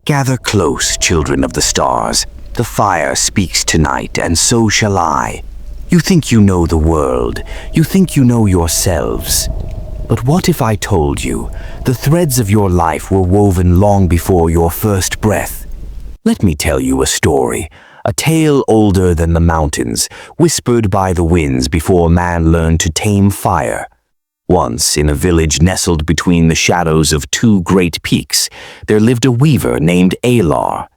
Gather close, children of the stars. The fire speaks tonight, and so shall I. You think you know the world. You think you know yourselves. But what if I told you the threads of your life were woven long before your first breath? Let me tell you a story, a tale older than the mountains, whispered by the winds before man learned to tame fire. Once, in a village nestled between the shadows of two great peaks, there lived a weaver named Alar.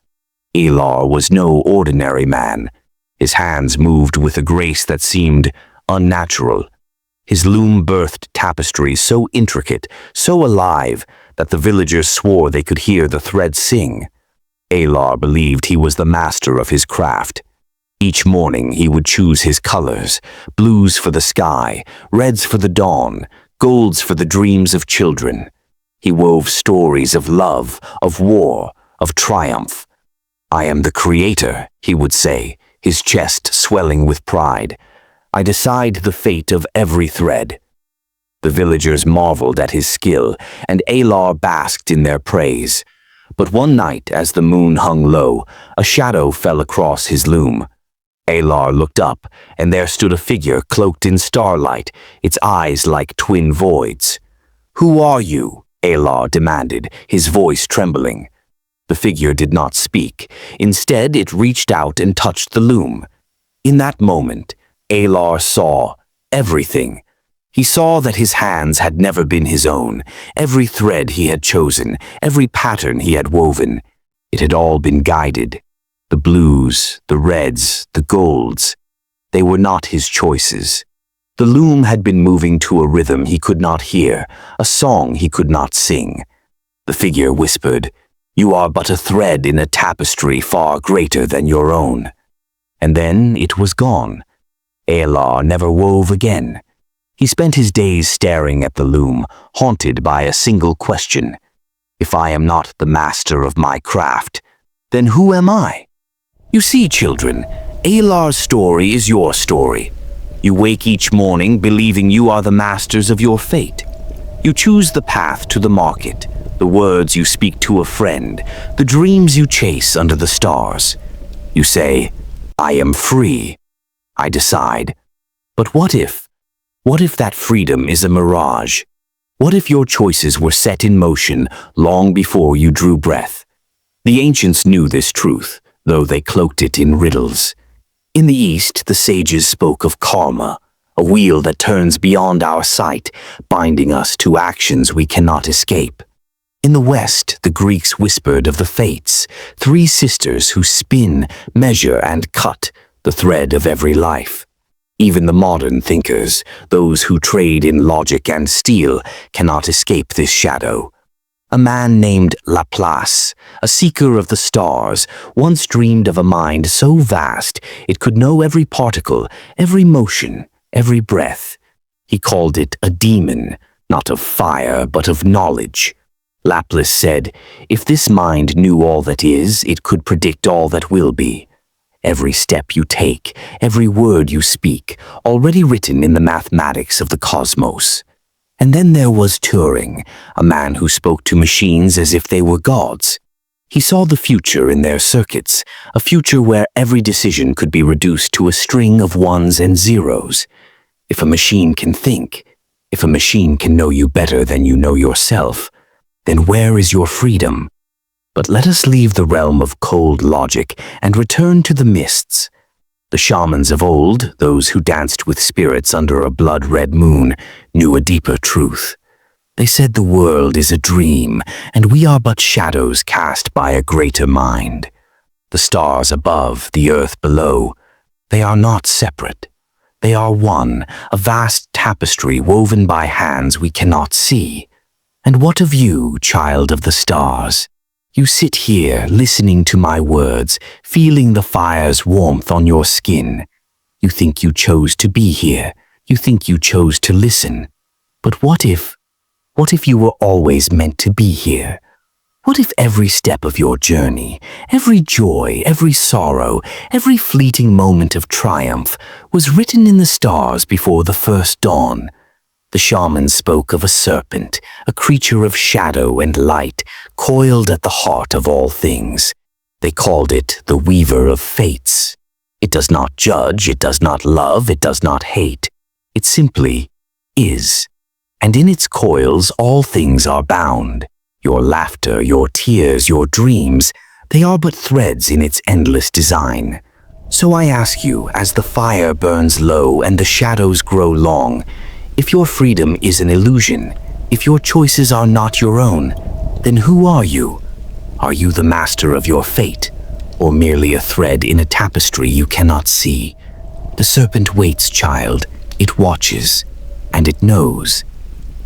Alar was no ordinary man. His hands moved with a grace that seemed unnatural. His loom birthed tapestries so intricate, so alive, that the villagers swore they could hear the threads sing. Alar believed he was the master of his craft. Each morning he would choose his colors, blues for the sky, reds for the dawn, golds for the dreams of children. He wove stories of love, of war, of triumph. "I am the creator," he would say, his chest swelling with pride. "I decide the fate of every thread." The villagers marveled at his skill, and Alar basked in their praise. But one night, as the moon hung low, a shadow fell across his loom. Alar looked up, and there stood a figure cloaked in starlight, its eyes like twin voids. "Who are you?" Alar demanded, his voice trembling. The figure did not speak. Instead, it reached out and touched the loom. In that moment, Alar saw everything. He saw that his hands had never been his own. Every thread he had chosen, every pattern he had woven, it had all been guided. The blues, the reds, the golds, they were not his choices. The loom had been moving to a rhythm he could not hear, a song he could not sing. The figure whispered, "You are but a thread in a tapestry far greater than your own." And then it was gone. Alar never wove again. He spent his days staring at the loom, haunted by a single question. If I am not the master of my craft, then who am I? You see, children, Alar's story is your story. You wake each morning believing you are the masters of your fate. You choose the path to the market, the words you speak to a friend, the dreams you chase under the stars. You say, "I am free. I decide." But what if? What if that freedom is a mirage? What if your choices were set in motion long before you drew breath? The ancients knew this truth, though they cloaked it in riddles. In the East, the sages spoke of karma, a wheel that turns beyond our sight, binding us to actions we cannot escape. In the West, the Greeks whispered of the fates, three sisters who spin, measure, and cut the thread of every life. Even the modern thinkers, those who trade in logic and steel, cannot escape this shadow. A man named Laplace, a seeker of the stars, once dreamed of a mind so vast it could know every particle, every motion, every breath. He called it a demon, not of fire, but of knowledge. Laplace said, "If this mind knew all that is, it could predict all that will be. Every step you take, every word you speak, already written in the mathematics of the cosmos." And then there was Turing, a man who spoke to machines as if they were gods. He saw the future in their circuits, a future where every decision could be reduced to a string of ones and zeros. If a machine can think, if a machine can know you better than you know yourself, then where is your freedom? But let us leave the realm of cold logic and return to the mists. The shamans of old, those who danced with spirits under a blood-red moon, knew a deeper truth. They said the world is a dream, and we are but shadows cast by a greater mind. The stars above, the earth below, they are not separate. They are one, a vast tapestry woven by hands we cannot see. And what of you, child of the stars? You sit here, listening to my words, feeling the fire's warmth on your skin. You think you chose to be here. You think you chose to listen. But what if you were always meant to be here? What if every step of your journey, every joy, every sorrow, every fleeting moment of triumph was written in the stars before the first dawn? The shaman spoke of a serpent, a creature of shadow and light, coiled at the heart of all things. They called it the weaver of fates. It does not judge, it does not love, it does not hate. It simply is. And in its coils all things are bound. Your laughter, your tears, your dreams, they are but threads in its endless design. So I ask you, as the fire burns low and the shadows grow long, if your freedom is an illusion, if your choices are not your own, then who are you? Are you the master of your fate, or merely a thread in a tapestry you cannot see? The serpent waits, child. It watches, and it knows.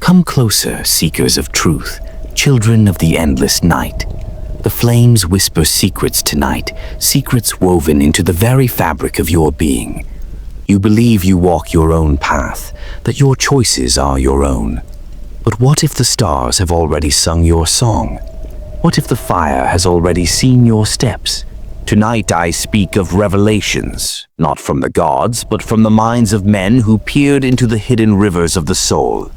Come closer, seekers of truth, children of the endless night. The flames whisper secrets tonight, secrets woven into the very fabric of your being. You believe you walk your own path, that your choices are your own. But what if the stars have already sung your song? What if the fire has already seen your steps? Tonight I speak of revelations, not from the gods, but from the minds of men who peered into the hidden rivers of the soul.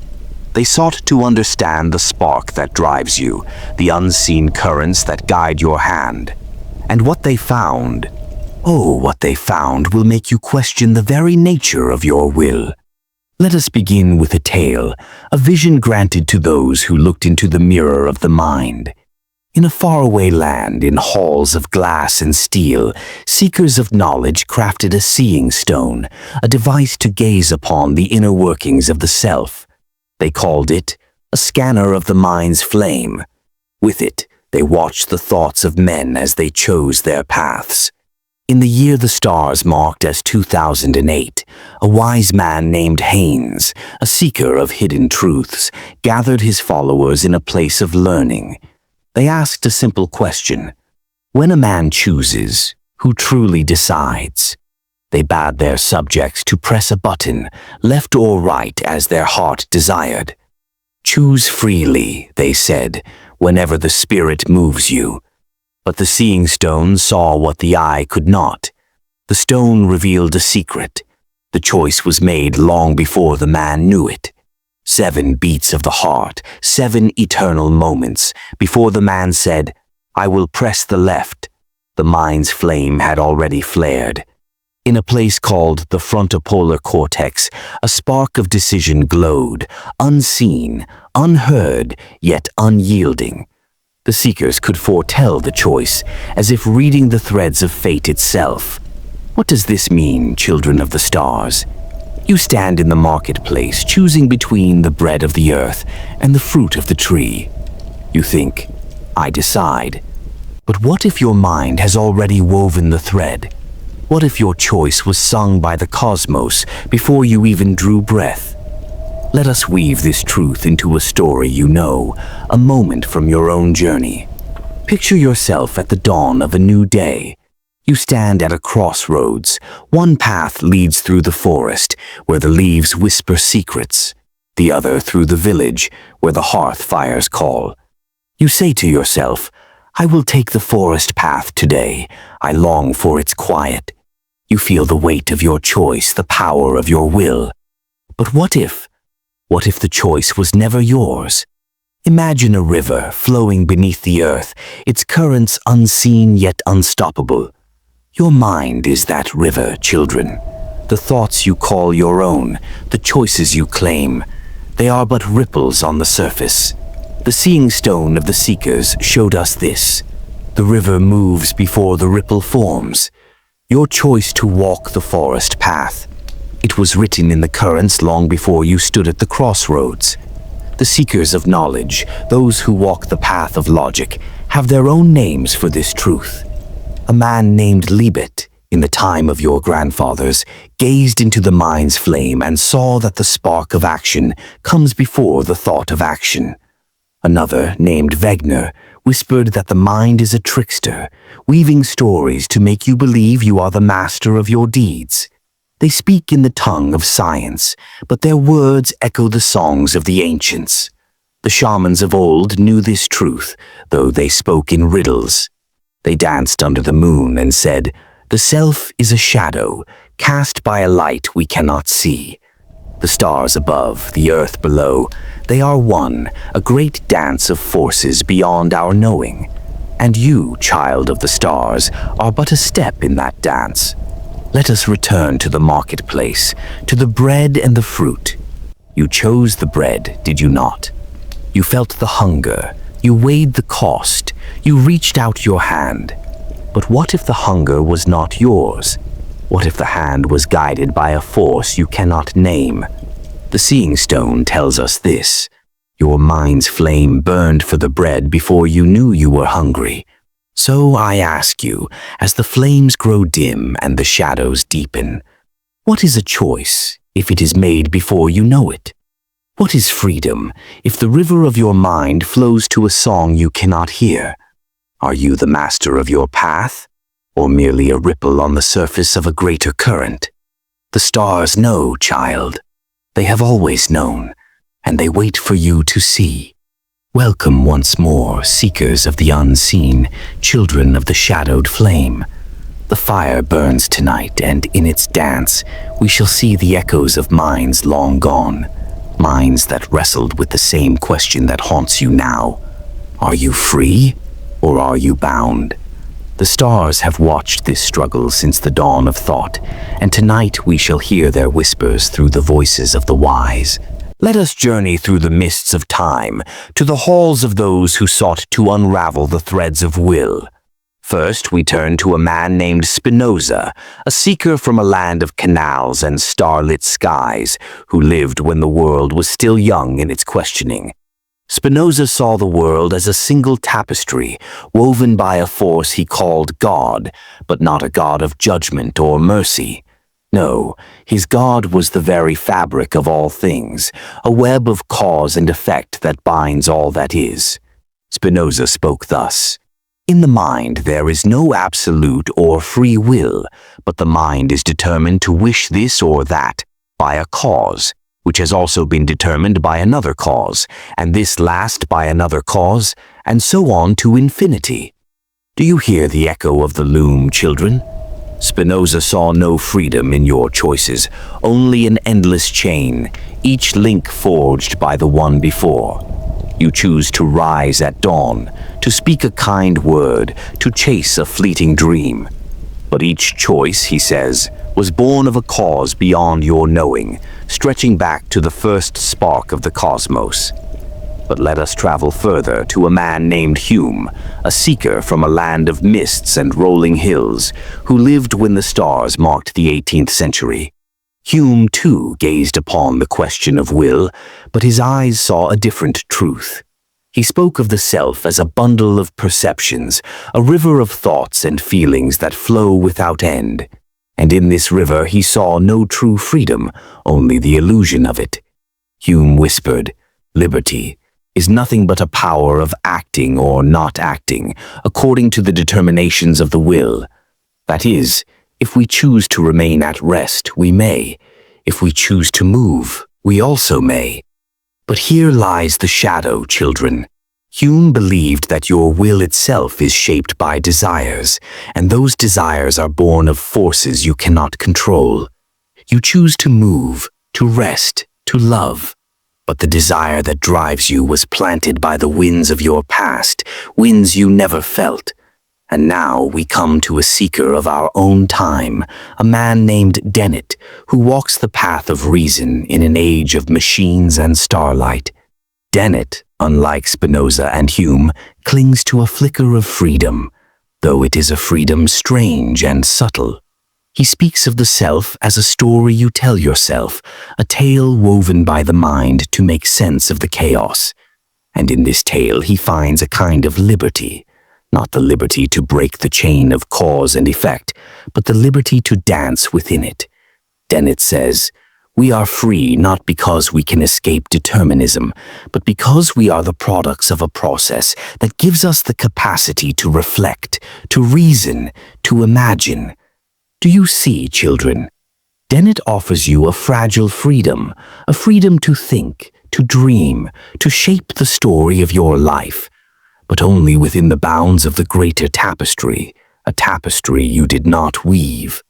They sought to understand the spark that drives you, the unseen currents that guide your hand. And what they found, what they found will make you question the very nature of your will. Let us begin with a tale, a vision granted to those who looked into the mirror of the mind. In a faraway land, in halls of glass and steel, seekers of knowledge crafted a seeing stone, a device to gaze upon the inner workings of the self. They called it a scanner of the mind's flame. With it, they watched the thoughts of men as they chose their paths. In the year the stars marked as 2008, a wise man named Haynes, a seeker of hidden truths, gathered his followers in a place of learning. They asked a simple question: when a man chooses, who truly decides? They bade their subjects to press a button, left or right as their heart desired. Choose freely, they said, whenever the spirit moves you. But the seeing stone saw what the eye could not. The stone revealed a secret. The choice was made long before the man knew it. 7 beats of the heart, 7 eternal moments, before the man said, "I will press the left." The mind's flame had already flared. In a place called the frontopolar cortex, a spark of decision glowed, unseen, unheard, yet unyielding. The seekers could foretell the choice, as if reading the threads of fate itself. What does this mean, children of the stars? You stand in the marketplace, choosing between the bread of the earth and the fruit of the tree. You think, I decide. But what if your mind has already woven the thread? What if your choice was sung by the cosmos before you even drew breath? Let us weave this truth into a story you know, a moment from your own journey. Picture yourself at the dawn of a new day. You stand at a crossroads. One path leads through the forest, where the leaves whisper secrets. The other through the village, where the hearth fires call. You say to yourself, I will take the forest path today. I long for its quiet. You feel the weight of your choice, the power of your will. But what if the choice was never yours? Imagine a river flowing beneath the earth, its currents unseen yet unstoppable. Your mind is that river, children. The thoughts you call your own, the choices you claim, they are but ripples on the surface. The seeing stone of the seekers showed us this. The river moves before the ripple forms. Your choice to walk the forest path. It was written in the currents long before you stood at the crossroads. The seekers of knowledge, those who walk the path of logic, have their own names for this truth. A man named Liebet, in the time of your grandfathers, gazed into the mind's flame and saw that the spark of action comes before the thought of action. Another, named Wegener, whispered that the mind is a trickster, weaving stories to make you believe you are the master of your deeds. They speak in the tongue of science, but their words echo the songs of the ancients. The shamans of old knew this truth, though they spoke in riddles. They danced under the moon and said, "The self is a shadow, cast by a light we cannot see." The stars above, the earth below, they are one, a great dance of forces beyond our knowing. And you, child of the stars, are but a step in that dance. Let us return to the marketplace, to the bread and the fruit. You chose the bread, did you not? You felt the hunger, you weighed the cost, you reached out your hand. But what if the hunger was not yours? What if the hand was guided by a force you cannot name? The Seeing Stone tells us this. Your mind's flame burned for the bread before you knew you were hungry. So I ask you, as the flames grow dim and the shadows deepen, what is a choice if it is made before you know it? What is freedom if the river of your mind flows to a song you cannot hear? Are you the master of your path, or merely a ripple on the surface of a greater current? The stars know, child. They have always known, and they wait for you to see. Welcome once more, seekers of the unseen, children of the shadowed flame. The fire burns tonight, and in its dance, we shall see the echoes of minds long gone, minds that wrestled with the same question that haunts you now. Are you free, or are you bound? The stars have watched this struggle since the dawn of thought, and tonight we shall hear their whispers through the voices of the wise. Let us journey through the mists of time, to the halls of those who sought to unravel the threads of will. First, we turn to a man named Spinoza, a seeker from a land of canals and starlit skies, who lived when the world was still young in its questioning. Spinoza saw the world as a single tapestry, woven by a force he called God, but not a God of judgment or mercy. No, his God was the very fabric of all things, a web of cause and effect that binds all that is. Spinoza spoke thus: "In the mind there is no absolute or free will, but the mind is determined to wish this or that by a cause, which has also been determined by another cause, and this last by another cause, and so on to infinity." Do you hear the echo of the loom, children? Spinoza saw no freedom in your choices, only an endless chain, each link forged by the one before. You choose to rise at dawn, to speak a kind word, to chase a fleeting dream. But each choice, he says, was born of a cause beyond your knowing, stretching back to the first spark of the cosmos. But let us travel further to a man named Hume, a seeker from a land of mists and rolling hills, who lived when the stars marked the 18th century. Hume, too, gazed upon the question of will, but his eyes saw a different truth. He spoke of the self as a bundle of perceptions, a river of thoughts and feelings that flow without end. And in this river he saw no true freedom, only the illusion of it. Hume whispered, "Liberty is nothing but a power of acting or not acting, according to the determinations of the will. That is, if we choose to remain at rest, we may. If we choose to move, we also may. But here lies the shadow, children. Hume believed that your will itself is shaped by desires, and those desires are born of forces you cannot control. You choose to move, to rest, to love. But the desire that drives you was planted by the winds of your past, winds you never felt. And now we come to a seeker of our own time, a man named Dennett, who walks the path of reason in an age of machines and starlight. Dennett, unlike Spinoza and Hume, clings to a flicker of freedom, though it is a freedom strange and subtle. He speaks of the self as a story you tell yourself, a tale woven by the mind to make sense of the chaos. And in this tale he finds a kind of liberty, not the liberty to break the chain of cause and effect, but the liberty to dance within it. Dennett says, "We are free not because we can escape determinism, but because we are the products of a process that gives us the capacity to reflect, to reason, to imagine." Do you see, children? Dennett offers you a fragile freedom, a freedom to think, to dream, to shape the story of your life, but only within the bounds of the greater tapestry, a tapestry you did not weave.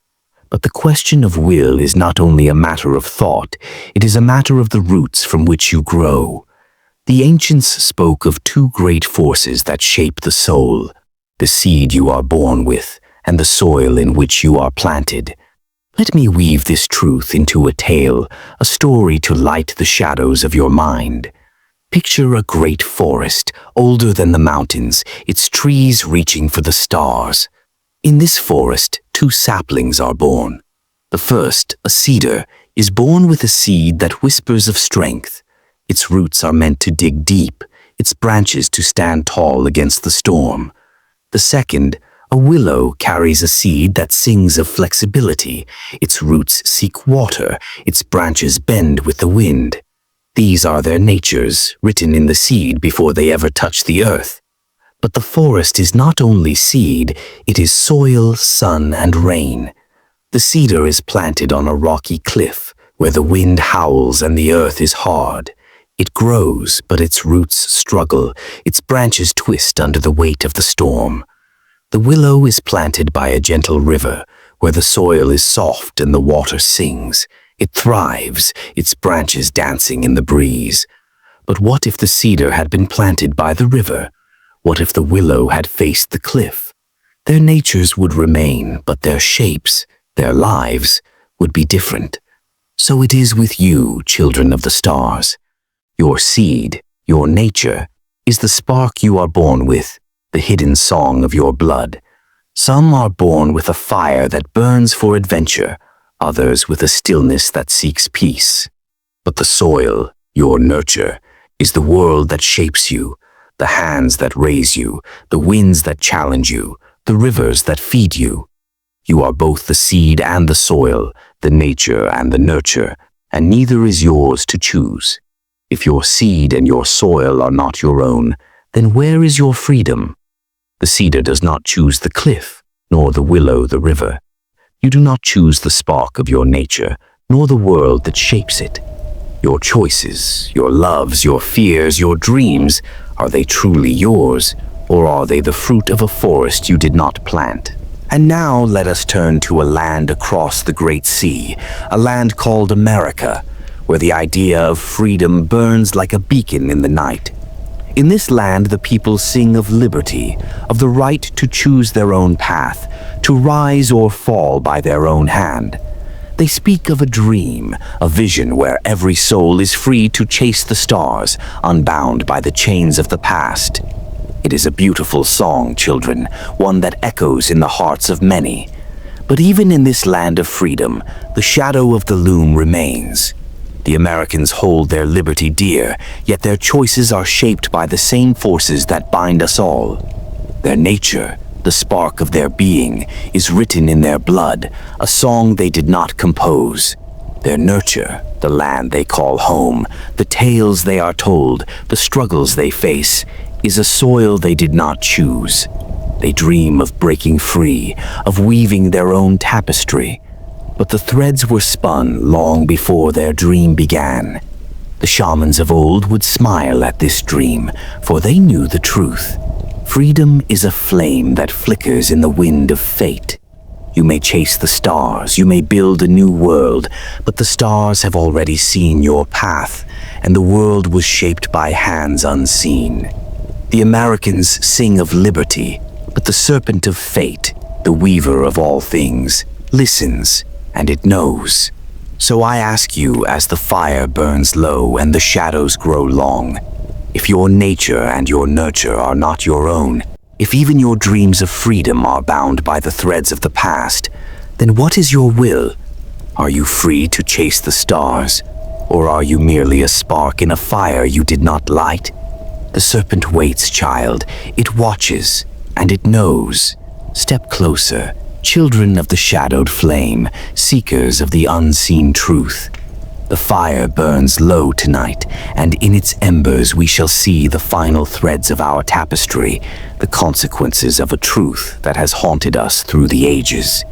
But the question of will is not only a matter of thought, it is a matter of the roots from which you grow. The ancients spoke of two great forces that shape the soul, the seed you are born with and the soil in which you are planted. Let me weave this truth into a tale, a story to light the shadows of your mind. Picture a great forest, older than the mountains, its trees reaching for the stars. In this forest, two saplings are born. The first, a cedar, is born with a seed that whispers of strength. Its roots are meant to dig deep, its branches to stand tall against the storm. The second, a willow, carries a seed that sings of flexibility. Its roots seek water, its branches bend with the wind. These are their natures, written in the seed before they ever touch the earth. But the forest is not only seed, it is soil, sun, and rain. The cedar is planted on a rocky cliff, where the wind howls and the earth is hard. It grows, but its roots struggle, its branches twist under the weight of the storm. The willow is planted by a gentle river, where the soil is soft and the water sings. It thrives, its branches dancing in the breeze. But what if the cedar had been planted by the river? What if the willow had faced the cliff? Their natures would remain, but their shapes, their lives, would be different. So it is with you, children of the stars. Your seed, your nature, is the spark you are born with, the hidden song of your blood. Some are born with a fire that burns for adventure, others with a stillness that seeks peace. But the soil, your nurture, is the world that shapes you, the hands that raise you, the winds that challenge you, the rivers that feed you. You are both the seed and the soil, the nature and the nurture, and neither is yours to choose. If your seed and your soil are not your own, then where is your freedom? The cedar does not choose the cliff, nor the willow the river. You do not choose the spark of your nature, nor the world that shapes it. Your choices, your loves, your fears, your dreams, are they truly yours, or are they the fruit of a forest you did not plant? And now let us turn to a land across the great sea, a land called America, where the idea of freedom burns like a beacon in the night. In this land, the people sing of liberty, of the right to choose their own path, to rise or fall by their own hand. They speak of a dream, a vision where every soul is free to chase the stars, unbound by the chains of the past. It is a beautiful song, children, one that echoes in the hearts of many. But even in this land of freedom, the shadow of the loom remains. The Americans hold their liberty dear, yet their choices are shaped by the same forces that bind us all. Their nature, the spark of their being, is written in their blood, a song they did not compose. Their nurture, the land they call home, the tales they are told, the struggles they face, is a soil they did not choose. They dream of breaking free, of weaving their own tapestry. But the threads were spun long before their dream began. The shamans of old would smile at this dream, for they knew the truth. Freedom is a flame that flickers in the wind of fate. You may chase the stars, you may build a new world, but the stars have already seen your path, and the world was shaped by hands unseen. The Americans sing of liberty, but the serpent of fate, the weaver of all things, listens, and it knows. So I ask you, as the fire burns low and the shadows grow long, if your nature and your nurture are not your own, if even your dreams of freedom are bound by the threads of the past, then what is your will? Are you free to chase the stars, or are you merely a spark in a fire you did not light? The serpent waits, child. It watches, and it knows. Step closer. Children of the shadowed flame, seekers of the unseen truth. The fire burns low tonight, and in its embers we shall see the final threads of our tapestry, the consequences of a truth that has haunted us through the ages.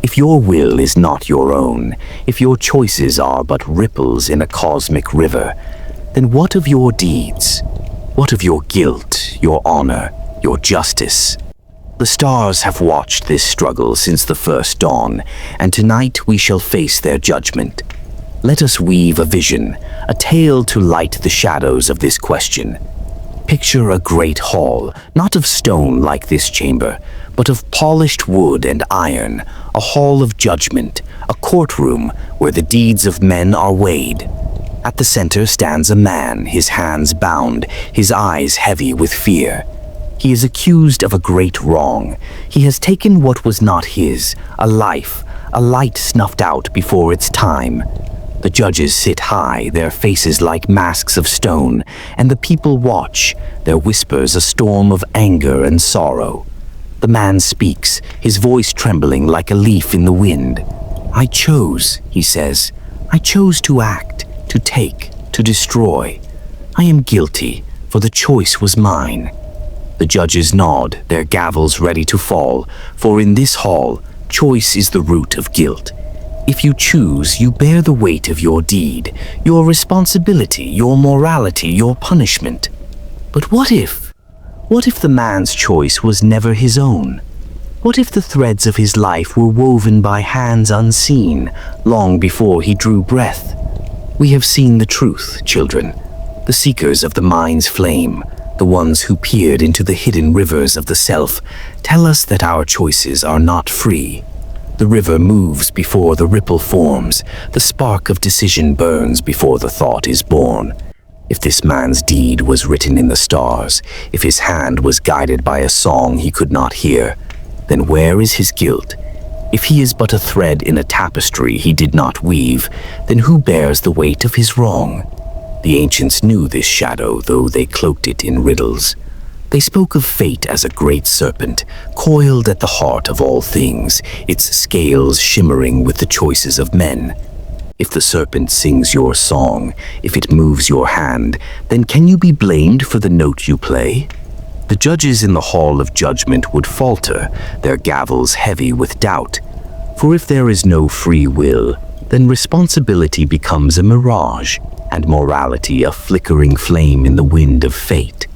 If your will is not your own, if your choices are but ripples in a cosmic river, then what of your deeds? What of your guilt, your honor, your justice? The stars have watched this struggle since the first dawn, and tonight we shall face their judgment. Let us weave a vision, a tale to light the shadows of this question. Picture a great hall, not of stone like this chamber, but of polished wood and iron, a hall of judgment, a courtroom where the deeds of men are weighed. At the center stands a man, his hands bound, his eyes heavy with fear. He is accused of a great wrong. He has taken what was not his, a life, a light snuffed out before its time. The judges sit high, their faces like masks of stone, and the people watch, their whispers a storm of anger and sorrow. The man speaks, his voice trembling like a leaf in the wind. I chose, he says. I chose to act, to take, to destroy. I am guilty, for the choice was mine. The judges nod, their gavels ready to fall, for in this hall, choice is the root of guilt. If you choose, you bear the weight of your deed, your responsibility, your morality, your punishment. But what if? What if the man's choice was never his own? What if the threads of his life were woven by hands unseen, long before he drew breath? We have seen the truth, children, the seekers of the mind's flame, the ones who peered into the hidden rivers of the self, tell us that our choices are not free. The river moves before the ripple forms, the spark of decision burns before the thought is born. If this man's deed was written in the stars, if his hand was guided by a song he could not hear, then where is his guilt? If he is but a thread in a tapestry he did not weave, then who bears the weight of his wrong? The ancients knew this shadow, though they cloaked it in riddles. They spoke of fate as a great serpent, coiled at the heart of all things, its scales shimmering with the choices of men. If the serpent sings your song, if it moves your hand, then can you be blamed for the note you play? The judges in the hall of judgment would falter, their gavels heavy with doubt. For if there is no free will, then responsibility becomes a mirage, and morality a flickering flame in the wind of fate.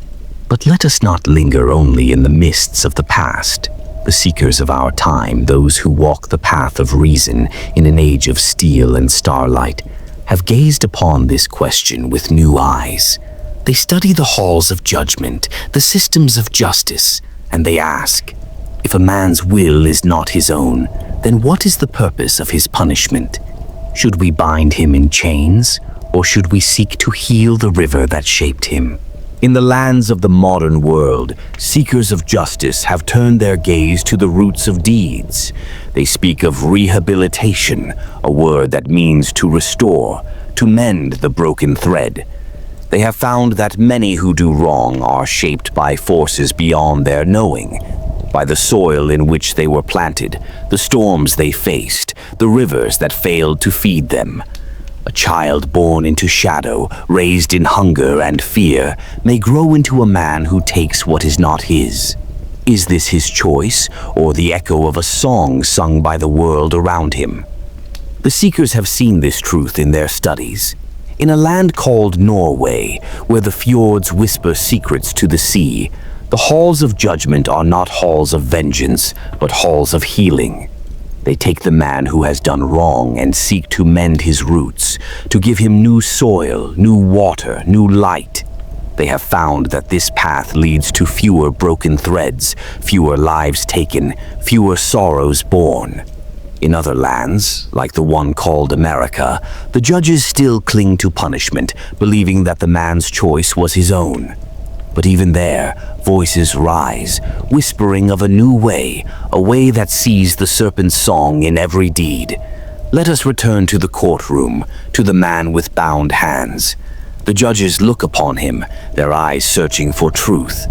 But let us not linger only in the mists of the past. The seekers of our time, those who walk the path of reason in an age of steel and starlight, have gazed upon this question with new eyes. They study the halls of judgment, the systems of justice, and they ask, if a man's will is not his own, then what is the purpose of his punishment? Should we bind him in chains, or should we seek to heal the river that shaped him? In the lands of the modern world, seekers of justice have turned their gaze to the roots of deeds. They speak of rehabilitation, a word that means to restore, to mend the broken thread. They have found that many who do wrong are shaped by forces beyond their knowing, by the soil in which they were planted, the storms they faced, the rivers that failed to feed them. A child born into shadow, raised in hunger and fear, may grow into a man who takes what is not his. Is this his choice, or the echo of a song sung by the world around him? The seekers have seen this truth in their studies. In a land called Norway, where the fjords whisper secrets to the sea, the halls of judgment are not halls of vengeance, but halls of healing. They take the man who has done wrong and seek to mend his roots, to give him new soil, new water, new light. They have found that this path leads to fewer broken threads, fewer lives taken, fewer sorrows borne. In other lands, like the one called America, the judges still cling to punishment, believing that the man's choice was his own. But even there, voices rise, whispering of a new way, a way that sees the serpent's song in every deed. Let us return to the courtroom, to the man with bound hands. The judges look upon him, their eyes searching for truth.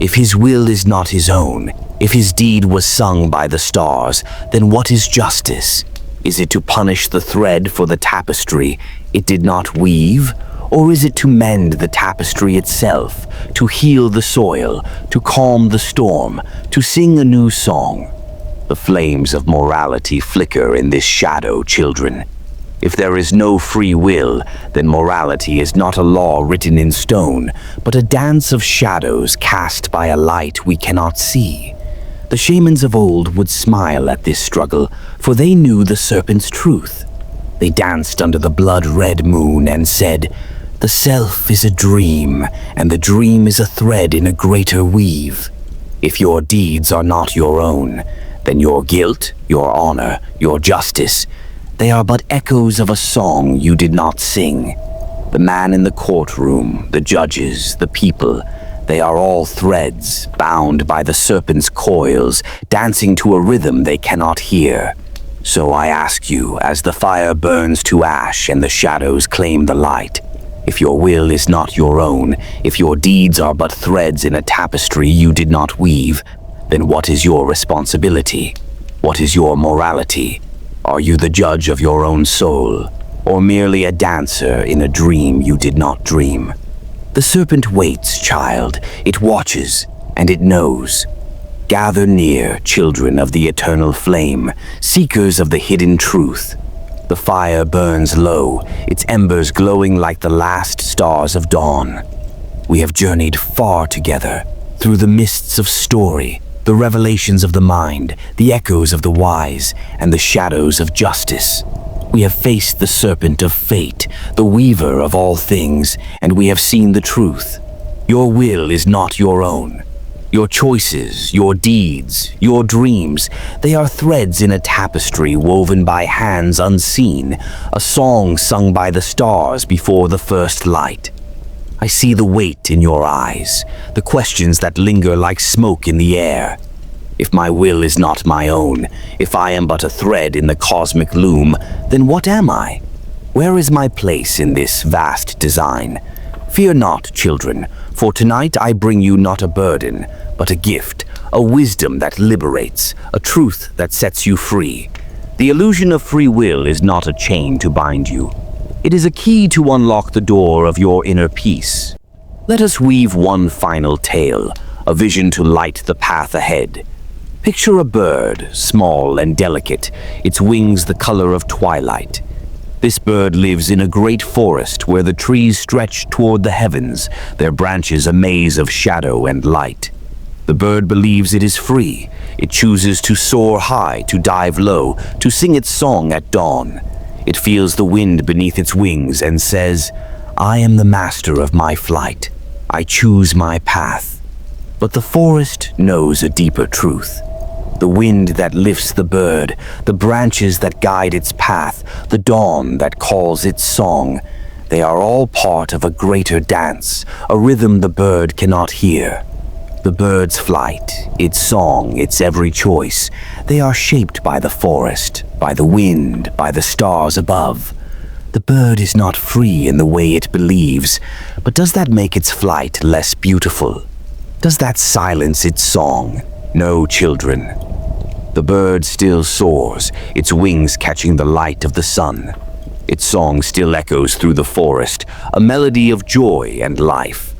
If his will is not his own, if his deed was sung by the stars, then what is justice? Is it to punish the thread for the tapestry it did not weave? Or is it to mend the tapestry itself, to heal the soil, to calm the storm, to sing a new song? The flames of morality flicker in this shadow, children. If there is no free will, then morality is not a law written in stone, but a dance of shadows cast by a light we cannot see. The shamans of old would smile at this struggle, for they knew the serpent's truth. They danced under the blood-red moon and said, "The self is a dream, and the dream is a thread in a greater weave. If your deeds are not your own, then your guilt, your honor, your justice, they are but echoes of a song you did not sing. The man in the courtroom, the judges, the people, they are all threads, bound by the serpent's coils, dancing to a rhythm they cannot hear. So I ask you, as the fire burns to ash and the shadows claim the light, if your will is not your own, if your deeds are but threads in a tapestry you did not weave, then what is your responsibility? What is your morality? Are you the judge of your own soul, or merely a dancer in a dream you did not dream? The serpent waits, child. It watches, and it knows. Gather near, children of the eternal flame, seekers of the hidden truth. The fire burns low, its embers glowing like the last stars of dawn. We have journeyed far together, through the mists of story, the revelations of the mind, the echoes of the wise, and the shadows of justice. We have faced the serpent of fate, the weaver of all things, and we have seen the truth. Your will is not your own. Your choices, your deeds, your dreams, they are threads in a tapestry woven by hands unseen, a song sung by the stars before the first light. I see the weight in your eyes, the questions that linger like smoke in the air. If my will is not my own, if I am but a thread in the cosmic loom, then what am I? Where is my place in this vast design? Fear not, children, for tonight I bring you not a burden, but a gift, a wisdom that liberates, a truth that sets you free. The illusion of free will is not a chain to bind you. It is a key to unlock the door of your inner peace. Let us weave one final tale, a vision to light the path ahead. Picture a bird, small and delicate, its wings the color of twilight. This bird lives in a great forest where the trees stretch toward the heavens, their branches a maze of shadow and light. The bird believes it is free. It chooses to soar high, to dive low, to sing its song at dawn. It feels the wind beneath its wings and says, "I am the master of my flight. I choose my path." But the forest knows a deeper truth. The wind that lifts the bird, the branches that guide its path, the dawn that calls its song, they are all part of a greater dance, a rhythm the bird cannot hear. The bird's flight, its song, its every choice, they are shaped by the forest, by the wind, by the stars above. The bird is not free in the way it believes, but does that make its flight less beautiful? Does that silence its song? No, children. The bird still soars, its wings catching the light of the sun. Its song still echoes through the forest, a melody of joy and life.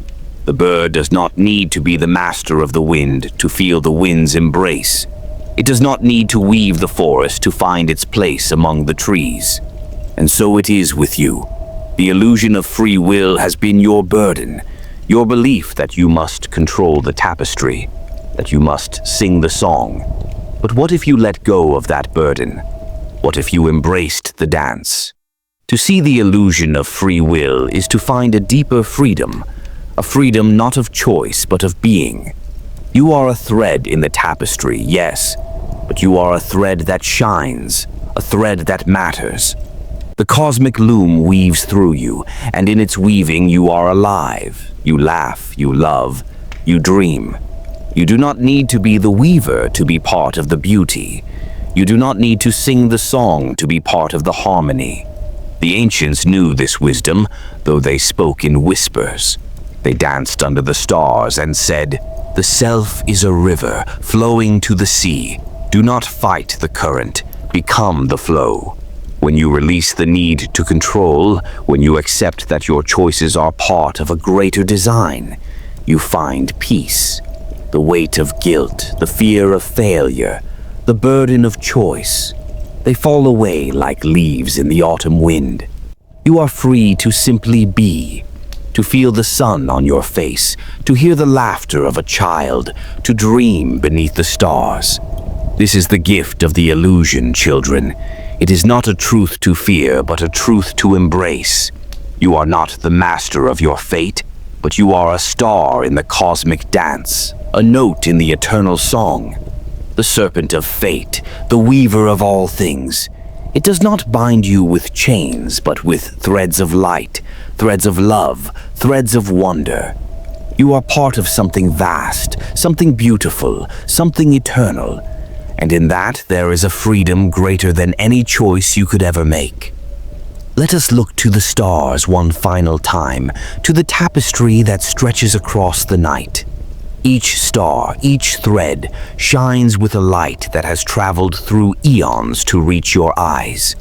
The bird does not need to be the master of the wind to feel the wind's embrace. It does not need to weave the forest to find its place among the trees. And so it is with you. The illusion of free will has been your burden, your belief that you must control the tapestry, that you must sing the song. But what if you let go of that burden? What if you embraced the dance? To see the illusion of free will is to find a deeper freedom, a freedom not of choice but of being. You are a thread in the tapestry, yes, but you are a thread that shines, a thread that matters. The cosmic loom weaves through you, and in its weaving you are alive. You laugh, you love, you dream. You do not need to be the weaver to be part of the beauty. You do not need to sing the song to be part of the harmony. The ancients knew this wisdom, though they spoke in whispers. They danced under the stars and said, "The self is a river flowing to the sea. Do not fight the current, become the flow." When you release the need to control, when you accept that your choices are part of a greater design, you find peace. The weight of guilt, the fear of failure, the burden of choice, they fall away like leaves in the autumn wind. You are free to simply be, to feel the sun on your face, to hear the laughter of a child, to dream beneath the stars. This is the gift of the illusion, children. It is not a truth to fear, but a truth to embrace. You are not the master of your fate, but you are a star in the cosmic dance, a note in the eternal song. The serpent of fate, the weaver of all things. It does not bind you with chains, but with threads of light, threads of love, threads of wonder. You are part of something vast, something beautiful, something eternal. And in that there is a freedom greater than any choice you could ever make. Let us look to the stars one final time, to the tapestry that stretches across the night. Each star, each thread, shines with a light that has traveled through eons to reach your eyes.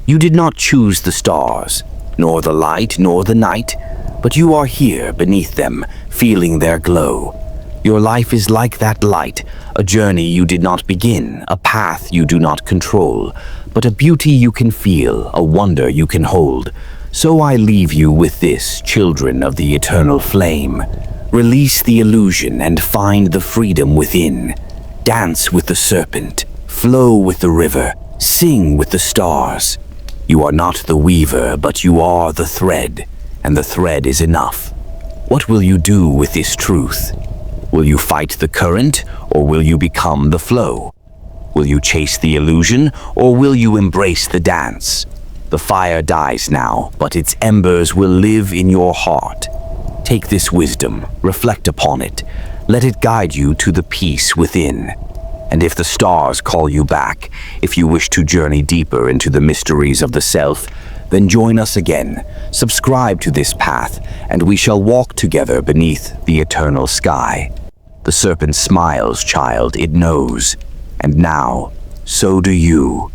You did not choose the stars, nor the light, nor the night, but you are here beneath them, feeling their glow. Your life is like that light, a journey you did not begin, a path you do not control, but a beauty you can feel, a wonder you can hold. So I leave you with this, children of the eternal flame. Release the illusion and find the freedom within. Dance with the serpent, flow with the river, sing with the stars. You are not the weaver, but you are the thread, and the thread is enough. What will you do with this truth? Will you fight the current, or will you become the flow? Will you chase the illusion, or will you embrace the dance? The fire dies now, but its embers will live in your heart. Take this wisdom, reflect upon it, let it guide you to the peace within. And if the stars call you back, if you wish to journey deeper into the mysteries of the self, then join us again, subscribe to this path, and we shall walk together beneath the eternal sky. The serpent smiles, child, it knows. And now, so do you.